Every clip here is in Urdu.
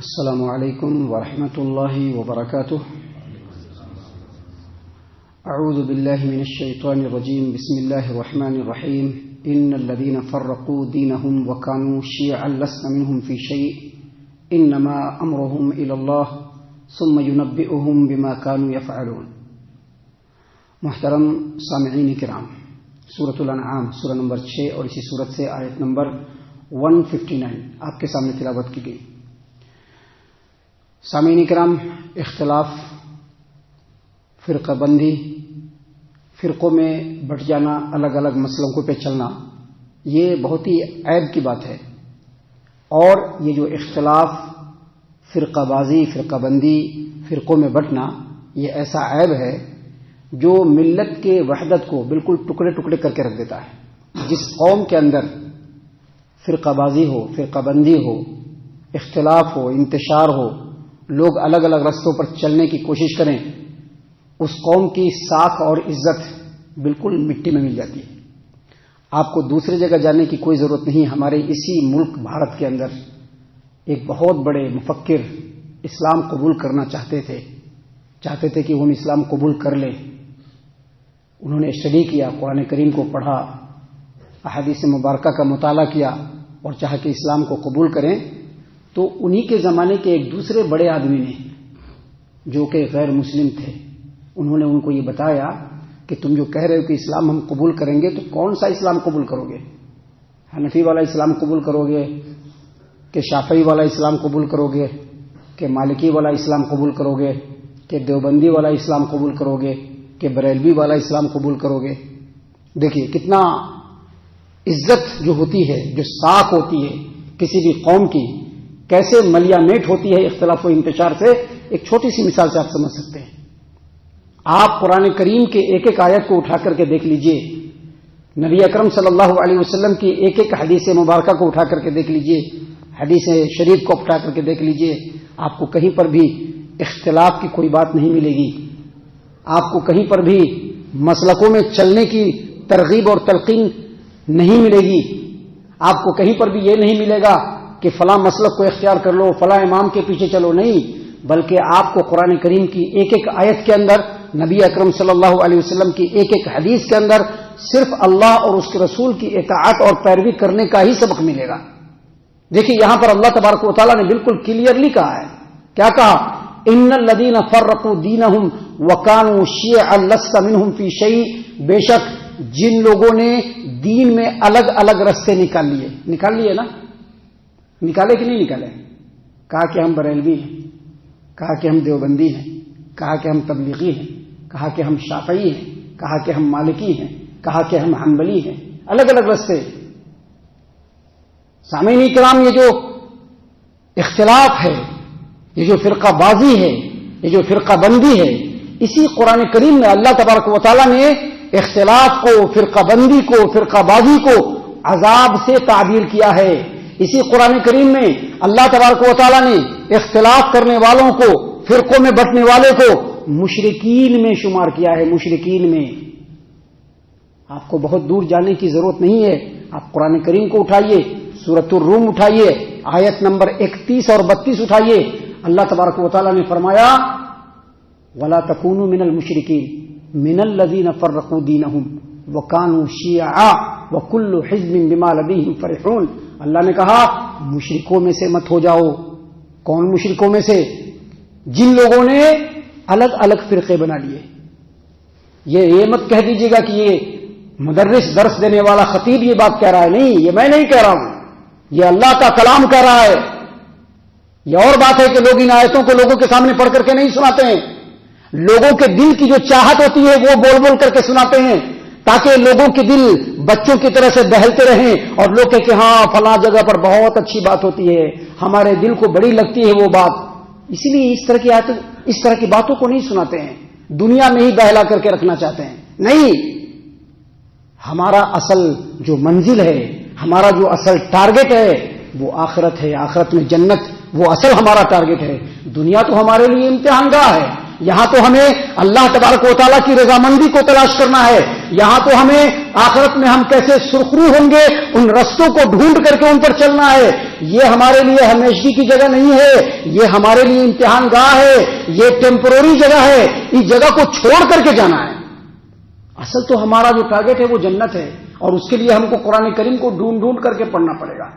السلام علیکم ورحمۃ اللہ وبرکاتہ. اعوذ باللہ من الشیطان الرجیم. بسم اللہ الرحمن الرحیم. ان الذين فرقوا دينهم وكانوا شيعا لست منهم في شيء انما امرهم الى الله ثم ينبئهم بما كانوا يفعلون. محترم سامعین کرام، سورۃ الانعام سورہ نمبر 6 اور اسی سورت سے آیت نمبر 159 آپ کے سامنے تلاوت کی گئی. سامعین کرام، اختلاف، فرقہ بندی، فرقوں میں بٹ جانا، الگ الگ مسلکوں پہ چلنا، یہ بہت ہی عیب کی بات ہے. اور یہ جو اختلاف، فرقہ بازی، فرقہ بندی، فرقوں میں بٹنا، یہ ایسا عیب ہے جو ملت کے وحدت کو بالکل ٹکڑے ٹکڑے کر کے رکھ دیتا ہے. جس قوم کے اندر فرقہ بازی ہو، فرقہ بندی ہو، اختلاف ہو، انتشار ہو، لوگ الگ الگ رستوں پر چلنے کی کوشش کریں، اس قوم کی ساکھ اور عزت بالکل مٹی میں مل جاتی ہے. آپ کو دوسری جگہ جانے کی کوئی ضرورت نہیں. ہمارے اسی ملک بھارت کے اندر ایک بہت بڑے مفکر اسلام قبول کرنا چاہتے تھے کہ ہم اسلام قبول کر لیں. انہوں نے اسٹڈی کیا، قرآن کریم کو پڑھا، احادیث مبارکہ کا مطالعہ کیا اور چاہا کہ اسلام کو قبول کریں. تو انہی کے زمانے کے ایک دوسرے بڑے آدمی نے، جو کہ غیر مسلم تھے، انہوں نے ان کو یہ بتایا کہ تم جو کہہ رہے ہو کہ اسلام ہم قبول کریں گے، تو کون سا اسلام قبول کرو گے؟ حنفی والا اسلام قبول کرو گے کہ شافعی والا اسلام قبول کرو گے کہ مالکی والا اسلام قبول کرو گے کہ دیوبندی والا اسلام قبول کرو گے کہ بریلوی والا اسلام قبول کرو گے؟ دیکھیے کتنا عزت جو ہوتی ہے، جو ساکھ ہوتی ہے کسی بھی قوم کی، کیسے ملیا میٹ ہوتی ہے اختلاف و انتشار سے. ایک چھوٹی سی مثال سے آپ سمجھ سکتے ہیں. آپ قرآن کریم کے ایک ایک آیت کو اٹھا کر کے دیکھ لیجئے، نبی اکرم صلی اللہ علیہ وسلم کی ایک ایک حدیث مبارکہ کو اٹھا کر کے دیکھ لیجئے، حدیث شریف کو اٹھا کر کے دیکھ لیجئے، آپ کو کہیں پر بھی اختلاف کی کوئی بات نہیں ملے گی. آپ کو کہیں پر بھی مسلکوں میں چلنے کی ترغیب اور تلقین نہیں ملے گی. آپ کو کہیں پر بھی یہ نہیں ملے گا کہ فلاں مسلک کو اختیار کر لو، فلاں امام کے پیچھے چلو، نہیں. بلکہ آپ کو قرآن کریم کی ایک ایک آیت کے اندر، نبی اکرم صلی اللہ علیہ وسلم کی ایک ایک حدیث کے اندر صرف اللہ اور اس کے رسول کی اطاعت اور پیروی کرنے کا ہی سبق ملے گا. دیکھیے یہاں پر اللہ تبارک و تعالیٰ نے بالکل کلیئرلی کہا ہے. کیا کہا؟ ان الذین فرقوا دینہم وکانوا شیعا لست منہم فی شیء. بے شک جن لوگوں نے دین میں الگ الگ رستے نکال لیے نا، نکالے کہ نہیں نکالے؟ کہا کہ ہم بریلوی ہیں، کہا کہ ہم دیوبندی ہیں، کہا کہ ہم تبلیغی ہیں، کہا کہ ہم شافعی ہیں، کہا کہ ہم مالکی ہیں، کہا کہ ہم حنبلی ہیں. الگ الگ رستے. سامعین کرام، یہ جو اختلاف ہے، یہ جو فرقہ بازی ہے، یہ جو فرقہ بندی ہے، اسی قرآن کریم میں اللہ تبارک و تعالیٰ نے اختلاف کو، فرقہ بندی کو، فرقہ بازی کو عذاب سے تعبیر کیا ہے. اسی قرآن کریم میں اللہ تبارک و تعالیٰ نے اختلاف کرنے والوں کو، فرقوں میں بٹنے والے کو مشرکین میں شمار کیا ہے. مشرکین میں. آپ کو بہت دور جانے کی ضرورت نہیں ہے. آپ قرآن کریم کو اٹھائیے، سورۃ الروم اٹھائیے، آیت نمبر 31 اور 32 اٹھائیے. اللہ تبارک و تعالیٰ نے فرمایا وَلَا تَكُونُوا مِنَ الْمُشْرِكِينَ مِنَ الَّذِينَ فَرَّقُوا دِينَهُمْ وَكَانُوا شِيَعًا وَكُلُّ حِزْبٍ بِمَا لَدَيْهِمْ فَرِحُونَ. اللہ نے کہا مشرکوں میں سے مت ہو جاؤ. کون مشرکوں میں سے؟ جن لوگوں نے الگ الگ فرقے بنا لیے. یہ مت کہہ دیجیے گا کہ یہ مدرس درس دینے والا خطیب یہ بات کہہ رہا ہے. نہیں، یہ میں نہیں کہہ رہا ہوں، یہ اللہ کا کلام کہہ رہا ہے. یہ اور بات ہے کہ لوگ ان آیتوں کو لوگوں کے سامنے پڑھ کر کے نہیں سناتے ہیں. لوگوں کے دل کی جو چاہت ہوتی ہے وہ بول بول کر کے سناتے ہیں، تاکہ لوگوں کے دل بچوں کی طرح سے دہلتے رہیں اور لوگ کہیں کہ ہاں فلاں جگہ پر بہت اچھی بات ہوتی ہے، ہمارے دل کو بڑی لگتی ہے وہ بات. اسی لیے اس طرح کی باتوں کو نہیں سناتے ہیں. دنیا میں ہی بہلا کر کے رکھنا چاہتے ہیں. نہیں، ہمارا اصل جو منزل ہے، ہمارا جو اصل ٹارگٹ ہے وہ آخرت ہے. آخرت میں جنت وہ اصل ہمارا ٹارگٹ ہے. دنیا تو ہمارے لیے امتحان گاہ ہے. یہاں تو ہمیں اللہ تبارک و تعالیٰ کی رضامندی کو تلاش کرنا ہے. یہاں تو ہمیں آخرت میں ہم کیسے سرخرو ہوں گے ان رستوں کو ڈھونڈ کر کے ان پر چلنا ہے. یہ ہمارے لیے ہمیشگی کی جگہ نہیں ہے، یہ ہمارے لیے امتحان گاہ ہے، یہ ٹیمپرری جگہ ہے، اس جگہ کو چھوڑ کر کے جانا ہے۔ اصل تو ہمارا جو ٹارگٹ ہے وہ جنت ہے، اور اس کے لیے ہم کو قرآن کریم کو ڈھونڈ ڈھونڈ کر کے پڑھنا پڑے گا،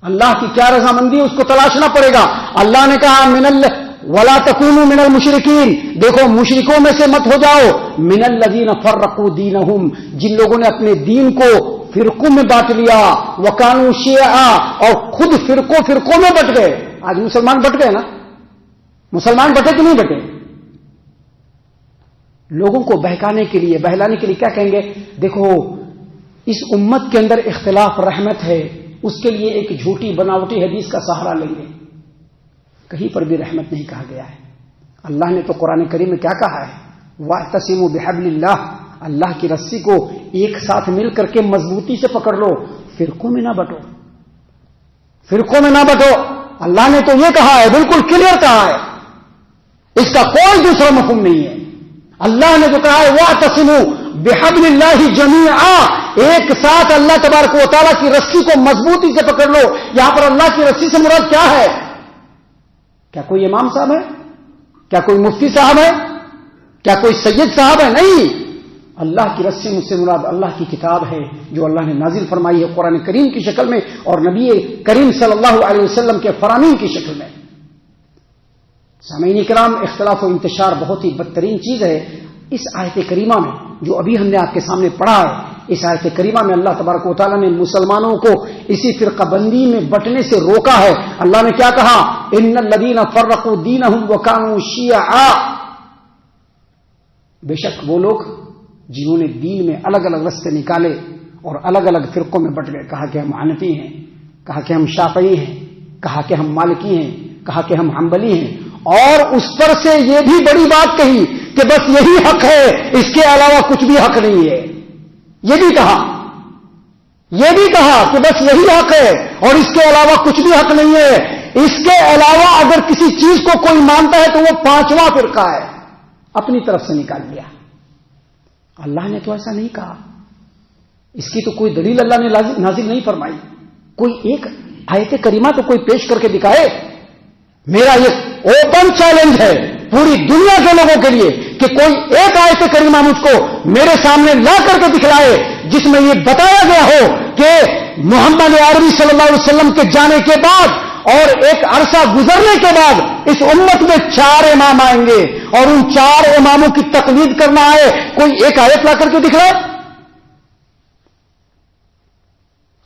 اللہ کی کیا رضامندی ہے اس کو تلاشنا پڑے گا۔ اللہ نے کہا ولا تکونوا من المشرکین، دیکھو مشرکوں میں سے مت ہو جاؤ، من الذین فرقوا دینہم، جن لوگوں نے اپنے دین کو فرقوں میں بانٹ لیا، وکانوا شیعا، اور خود فرقوں میں بٹ گئے۔ آج مسلمان بٹ گئے نا، مسلمان بٹے کہ نہیں بٹے؟ لوگوں کو بہکانے کے لیے، بہلانے کے لیے کیا کہیں گے؟ دیکھو اس امت کے اندر اختلاف رحمت ہے، اس کے لیے ایک جھوٹی بناوٹی حدیث کا سہارا لیں گے۔ کہیں پر بھی رحمت نہیں کہا گیا ہے۔ اللہ نے تو قرآن کریم میں کیا کہا ہے؟ وَاعْتَصِمُوا بِحَبْلِ اللَّهِ، اللہ کی رسی کو ایک ساتھ مل کر کے مضبوطی سے پکڑ لو، فرقوں میں نہ بٹو، فرقوں میں نہ بٹو۔ اللہ نے تو یہ کہا ہے، بالکل کلیئر کہا ہے، اس کا کوئی دوسرا مفہوم نہیں ہے۔ اللہ نے جو کہا ہے وَاعْتَصِمُوا بِحَبْلِ اللَّهِ جَمِيعًا، ایک ساتھ اللہ تبارک و تعالیٰ کی رسی کو مضبوطی سے پکڑ لو۔ یہاں پر اللہ کی رسی سے مراد کیا ہے؟ کیا کوئی امام صاحب ہے؟ کیا کوئی مفتی صاحب ہے؟ کیا کوئی سید صاحب ہے؟ نہیں، اللہ کی رسی مجھ سے مراد اللہ کی کتاب ہے جو اللہ نے نازل فرمائی ہے قرآن کریم کی شکل میں اور نبی کریم صلی اللہ علیہ وسلم کے فرامین کی شکل میں۔ سامعین کرام، اختلاف و انتشار بہت ہی بدترین چیز ہے۔ اس آیت کریمہ میں جو ابھی ہم نے آپ کے سامنے پڑھا ہے، اس آیت کریمہ میں اللہ تبارک و تعالیٰ نے مسلمانوں کو اسی فرقہ بندی میں بٹنے سے روکا ہے۔ اللہ نے کیا کہا؟ ان الذین فرقوا دینہم وکانوا شیعا، بے شک وہ لوگ جنہوں نے دین میں الگ الگ رستے نکالے اور الگ الگ فرقوں میں بٹ گئے، کہا کہ ہم حنفی ہیں، کہا کہ ہم شافعی ہیں، کہا کہ ہم مالکی ہیں، کہا کہ ہم حنبلی ہیں، اور اس پر سے یہ بھی بڑی بات کہی کہ بس یہی حق ہے، اس کے علاوہ کچھ بھی حق نہیں ہے۔ یہ بھی کہا کہ بس یہی حق ہے اور اس کے علاوہ کچھ بھی حق نہیں ہے۔ اس کے علاوہ اگر کسی چیز کو کوئی مانتا ہے تو وہ پانچواں فرقہ ہے، اپنی طرف سے نکال لیا۔ اللہ نے تو ایسا نہیں کہا، اس کی تو کوئی دلیل اللہ نے نازل نہیں فرمائی۔ کوئی ایک آیت کریمہ تو کوئی پیش کر کے دکھائے۔ میرا یہ اوپن چیلنج ہے پوری دنیا کے لوگوں کے لیے کہ کوئی ایک آیت کریمہ مجھ کو میرے سامنے لا کر کے دکھلائے جس میں یہ بتایا گیا ہو کہ محمد عربی صلی اللہ علیہ وسلم کے جانے کے بعد اور ایک عرصہ گزرنے کے بعد اس امت میں 4 امام آئیں گے اور ان 4 اماموں کی تقلید کرنا ہے۔ کوئی ایک آیت لا کر کے دکھلائے۔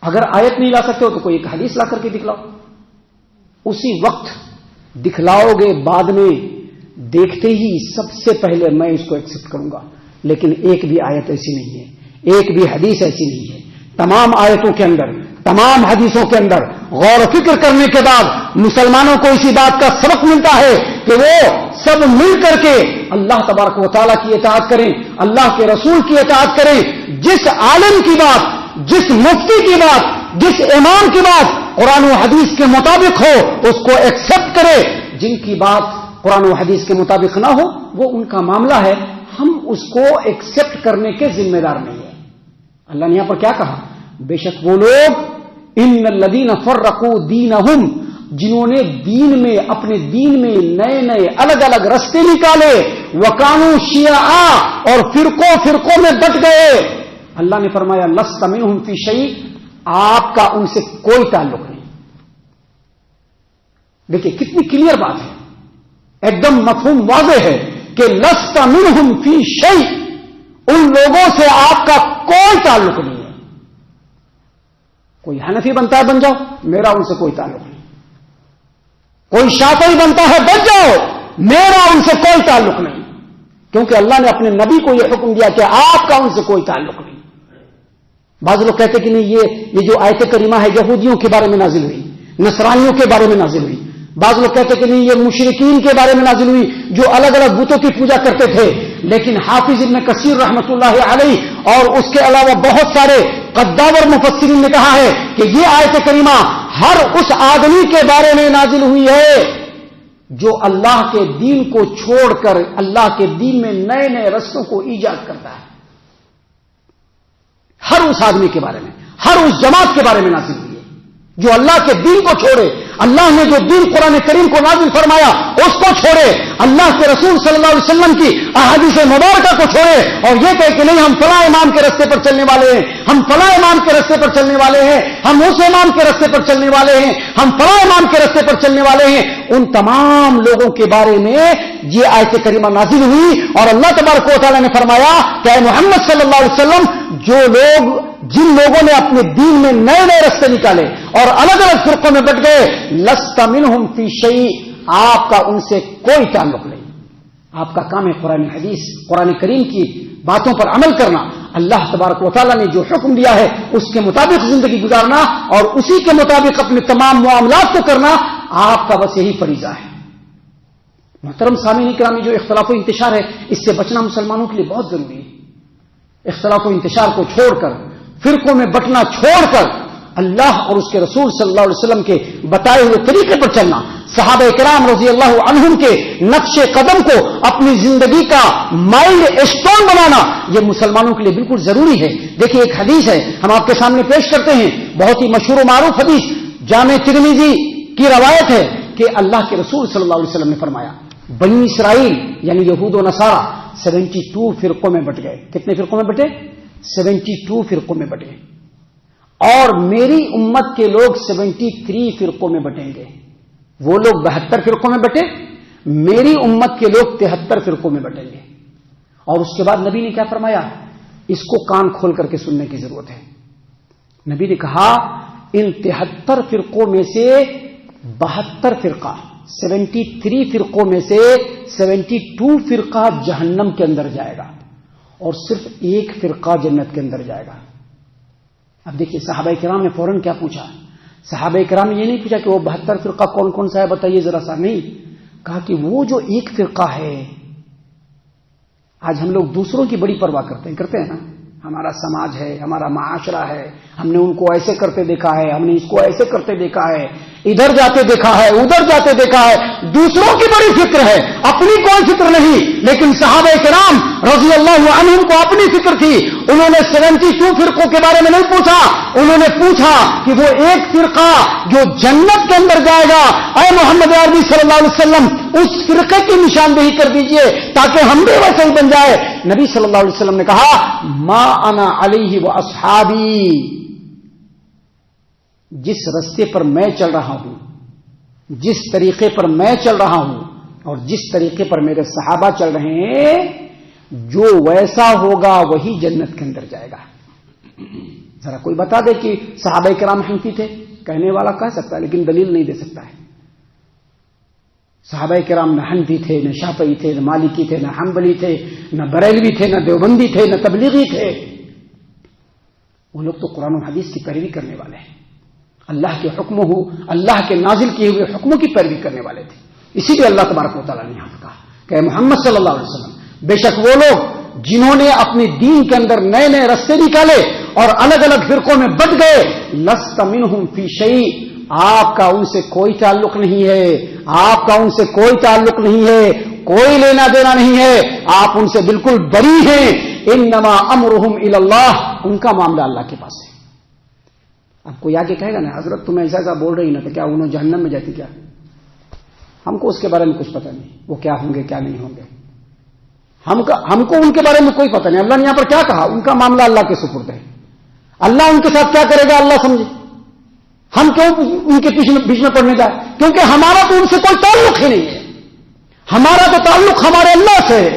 اگر آیت نہیں لا سکتے ہو تو کوئی ایک حدیث لا کر کے دکھلاؤ، اسی وقت دکھلاؤ گے، بعد میں دیکھتے ہی سب سے پہلے میں اس کو ایکسپٹ کروں گا۔ لیکن ایک بھی آیت ایسی نہیں ہے، ایک بھی حدیث ایسی نہیں ہے۔ تمام آیتوں کے اندر، تمام حدیثوں کے اندر غور و فکر کرنے کے بعد مسلمانوں کو اسی بات کا سبق ملتا ہے کہ وہ سب مل کر کے اللہ تبارک و تعالیٰ کی اطاعت کریں، اللہ کے رسول کی اطاعت کریں۔ جس عالم کی بات، جس مفتی کی بات، جس امام کی بات قرآن و حدیث کے مطابق ہو اس کو ایکسپٹ کرے، جن کی بات قرآن و حدیث کے مطابق نہ ہو وہ ان کا معاملہ ہے، ہم اس کو ایکسپٹ کرنے کے ذمہ دار نہیں ہیں۔ اللہ نے یہاں پر کیا کہا؟ بے شک وہ لوگ ان الذین فرقوا دینہم، جنہوں نے دین میں، اپنے دین میں نئے نئے الگ الگ رستے نکالے، وکانوا شیعا، اور فرقوں میں بٹ گئے۔ اللہ نے فرمایا لست منہم فی شیء، آپ کا ان سے کوئی تعلق نہیں۔ دیکھیے کتنی کلیئر بات ہے، ایک دم مفہوم واضح ہے کہ لست منہم فی شیء، ان لوگوں سے آپ کا کوئی تعلق نہیں ہے۔ کوئی حنفی بنتا ہے بن جاؤ، میرا ان سے کوئی تعلق نہیں۔ کوئی شافعی بنتا ہے بن جاؤ، میرا ان سے کوئی تعلق نہیں، کیونکہ اللہ نے اپنے نبی کو یہ حکم دیا کہ آپ کا ان سے کوئی تعلق نہیں۔ بعض لوگ کہتے کہ نہیں یہ جو آیت کریمہ ہے یہودیوں کے بارے میں نازل ہوئی، نصرانیوں کے بارے میں نازل ہوئی۔ بعض لوگ کہتے کہ نہیں یہ مشرکین کے بارے میں نازل ہوئی جو الگ الگ بتوں کی پوجا کرتے تھے۔ لیکن حافظ ابن کثیر رحمۃ اللہ علیہ اور اس کے علاوہ بہت سارے قداور مفسرین نے کہا ہے کہ یہ آیت کریمہ ہر اس آدمی کے بارے میں نازل ہوئی ہے جو اللہ کے دین کو چھوڑ کر اللہ کے دین میں نئے نئے رستوں کو ایجاد کرتا ہے۔ ہر اس آدمی کے بارے میں، ہر اس جماعت کے بارے میں نازل ہوئی ہے۔ جو اللہ کے دین کو چھوڑے، اللہ نے جو دین قرآن کریم کو نازل فرمایا اس کو چھوڑے، اللہ کے رسول صلی اللہ علیہ وسلم کی احادیث مبارکہ کو چھوڑے اور یہ کہے کہ نہیں ہم فلاں امام کے راستے پر چلنے والے ہیں، ہم فلاں امام کے راستے پر چلنے والے ہیں، ہم اس امام کے راستے پر چلنے والے ہیں، ہم فلاں امام کے راستے پر چلنے والے ہیں، ان تمام لوگوں کے بارے میں یہ آیت کریمہ نازل ہوئی اور اللہ تبارک و تعالیٰ نے فرمایا کہ اے محمد صلی اللہ علیہ وسلم جن لوگوں نے اپنے دین میں نئے نئے راستے نکالے اور الگ الگ فرقوں میں بٹ گئے، لست منہم فی شیء، آپ کا ان سے کوئی تعلق نہیں، آپ کا کام ہے قرآن حدیث قرآن کریم کی باتوں پر عمل کرنا، اللہ تبارک و تعالیٰ نے جو حکم دیا ہے اس کے مطابق زندگی گزارنا اور اسی کے مطابق اپنے تمام معاملات کو کرنا، آپ کا بس یہی فریضہ ہے۔ محترم سامعین کرام، جو اختلاف و انتشار ہے اس سے بچنا مسلمانوں کے لیے بہت ضروری ہے۔ اختلاف و انتشار کو چھوڑ کر، فرقوں میں بٹنا چھوڑ کر اللہ اور اس کے رسول صلی اللہ علیہ وسلم کے بتائے ہوئے طریقے پر چلنا، صحابہ کرام رضی اللہ عنہم کے نقش قدم کو اپنی زندگی کا مائل اسٹون بنانا، یہ مسلمانوں کے لیے بالکل ضروری ہے۔ دیکھیے ایک حدیث ہے ہم آپ کے سامنے پیش کرتے ہیں، بہت ہی مشہور و معروف حدیث، جامع ترمذی کی روایت ہے کہ اللہ کے رسول صلی اللہ علیہ وسلم نے فرمایا بنی اسرائیل یعنی یہود و نصارہ 72 فرقوں میں بٹ گئے۔ کتنے فرقوں میں بٹے؟ 72 فرقوں میں بٹے، اور میری امت کے لوگ 73 فرقوں میں بٹیں گے۔ وہ لوگ 72 فرقوں میں بٹے، میری امت کے لوگ 73 فرقوں میں بٹیں گے۔ اور اس کے بعد نبی نے کیا فرمایا؟ اس کو کان کھول کر کے سننے کی ضرورت ہے۔ نبی نے کہا ان 73 فرقوں میں سے 72 فرقہ 73 فرقوں میں سے 72 فرقہ جہنم کے اندر جائے گا اور صرف ایک فرقہ جنت کے اندر جائے گا۔ اب دیکھیے صحابہ کرام نے فوراً کیا پوچھا؟ صحابہ کرام نے یہ نہیں پوچھا کہ وہ 72 فرقہ کون کون سا ہے بتائیے ذرا سا، نہیں، کہا کہ وہ جو ایک فرقہ ہے۔ آج ہم لوگ دوسروں کی بڑی پرواہ کرتے ہیں نا، ہمارا سماج ہے، ہمارا معاشرہ ہے، ہم نے ان کو ایسے کرتے دیکھا ہے، ہم نے اس کو ایسے کرتے دیکھا ہے، ادھر جاتے دیکھا ہے، ادھر جاتے دیکھا ہے، دوسروں کی بڑی فکر ہے، اپنی کوئی فکر نہیں۔ لیکن صحابہ کرام رضی اللہ عنہم کو اپنی فکر تھی، انہوں نے 72 فرقوں کے بارے میں نہیں پوچھا، انہوں نے پوچھا کہ وہ ایک فرقہ جو جنت کے اندر جائے گا، اے محمد عربی صلی اللہ علیہ وسلم اس فرقے کی نشاندہی کر دیجئے تاکہ ہم بھی ویسے ہی بن جائے۔ نبی صلی اللہ علیہ وسلم نے کہا ما انا علیہ واصحابی، جس رستے پر میں چل رہا ہوں، جس طریقے پر میں چل رہا ہوں اور جس طریقے پر میرے صحابہ چل رہے ہیں، جو ویسا ہوگا وہی جنت کے اندر جائے گا۔ ذرا کوئی بتا دے کہ صحابہ کرام حنفی تھے، کہنے والا کہہ سکتا ہے لیکن دلیل نہیں دے سکتا ہے۔ صحابہ کرام نہ حنفی تھے، نہ شافعی تھے، نہ مالکی تھے، نہ حنبلی تھے، نہ بریلوی تھے، نہ دیوبندی تھے، نہ تبلیغی تھے۔ وہ لوگ تو قرآن و حدیث کی پیروی کرنے والے ہیں، اللہ کے نازل کیے ہوئے حکموں کی پیروی کرنے والے تھے۔ اسی لیے اللہ تبارک و تعالیٰ نے یہاں کہا کہ محمد صلی اللہ علیہ وسلم، بے شک وہ لوگ جنہوں نے اپنے دین کے اندر نئے نئے راستے نکالے اور الگ الگ فرقوں میں بٹ گئے، لست منہم فی شیء، آپ کا ان سے کوئی تعلق نہیں ہے، آپ کا ان سے کوئی تعلق نہیں ہے، کوئی لینا دینا نہیں ہے، آپ ان سے بالکل بری ہیں۔ انما امرہم الی اللہ، ان کا معاملہ اللہ کے پاس ہے۔ اب کوئی آگے کہے گا نا حضرت تم ایسا بول رہی نا تو کیا انہوں جہنم میں جاتی؟ کیا ہم کو اس کے بارے میں کچھ پتہ نہیں، وہ کیا ہوں گے کیا نہیں ہوں گے، ہم کو ان کے بارے میں کوئی پتہ نہیں۔ اللہ نے یہاں پر کیا کہا؟ ان کا معاملہ اللہ کے سپرد ہے، اللہ ان کے ساتھ کیا کرے گا اللہ سمجھے، ہم کیوں ان کے بیچ میں پڑنے جائے؟ کیونکہ ہمارا تو ان سے کوئی تعلق ہی نہیں ہے، ہمارا تو تعلق ہمارے اللہ سے ہے،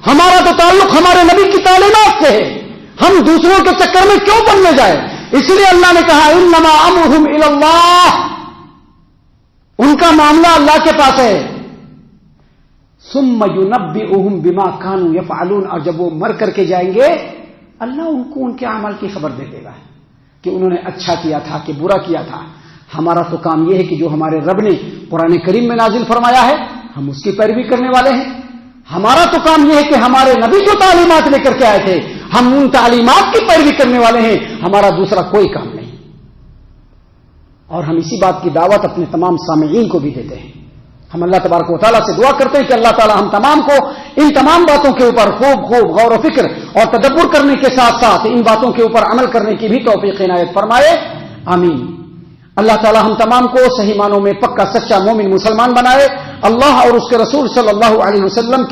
ہمارا تو تعلق ہمارے نبی کی تعلیمات سے ہے، ہم دوسروں کے چکر میں کیوں پڑنے جائے؟ اس لیے اللہ نے کہا انما امرہم الی اللہ، ان کا معاملہ اللہ کے پاس ہے۔ ثم ینبئہم بما کانوا یفعلون، اور جب وہ مر کر کے جائیں گے اللہ ان کو ان کے اعمال کی خبر دے دے گا کہ انہوں نے اچھا کیا تھا کہ برا کیا تھا۔ ہمارا تو کام یہ ہے کہ جو ہمارے رب نے قرآن کریم میں نازل فرمایا ہے ہم اس کی پیروی کرنے والے ہیں۔ ہمارا تو کام یہ ہے کہ ہمارے نبی جو تعلیمات لے کر کے آئے تھے ہم ان تعلیمات کی پیروی کرنے والے ہیں، ہمارا دوسرا کوئی کام نہیں۔ اور ہم اسی بات کی دعوت اپنے تمام سامعین کو بھی دیتے ہیں۔ ہم اللہ تبارک و تعالیٰ سے دعا کرتے ہیں کہ اللہ تعالیٰ ہم تمام کو ان تمام باتوں کے اوپر خوب غور و فکر اور تدبر کرنے کے ساتھ ساتھ ان باتوں کے اوپر عمل کرنے کی بھی توفیق عنایت فرمائے، آمین۔ اللہ تعالی ہم تمام کو صحیح معنوں میں پکا سچا مومن مسلمان بنائے. اللہ اور اس کے رسول صلی اللہ علیہ وسلم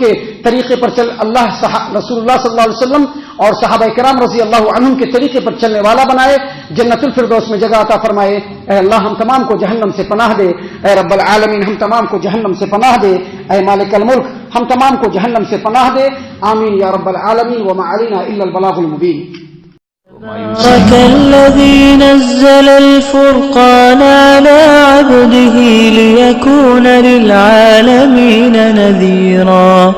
کے طریقے پر رسول اللہ صلی اللہ علیہ وسلم اور صحابہ کرام رضی اللہ عنہم کے طریقے پر چلنے والا بنائے. جنت الفردوس میں جگہ عطا فرمائے. اے اللہ ہم تمام کو جہنم سے پناہ دے. اے رب العالمین ہم تمام کو جہنم سے پناہ دے. اے مالک الملک ہم تمام کو جہنم سے پناہ دے. آمین یا رب العالمین. وما علینا الا البلاغ المبین. الذي نزل الفرقان على عبده ليكون للعالمين نذيرا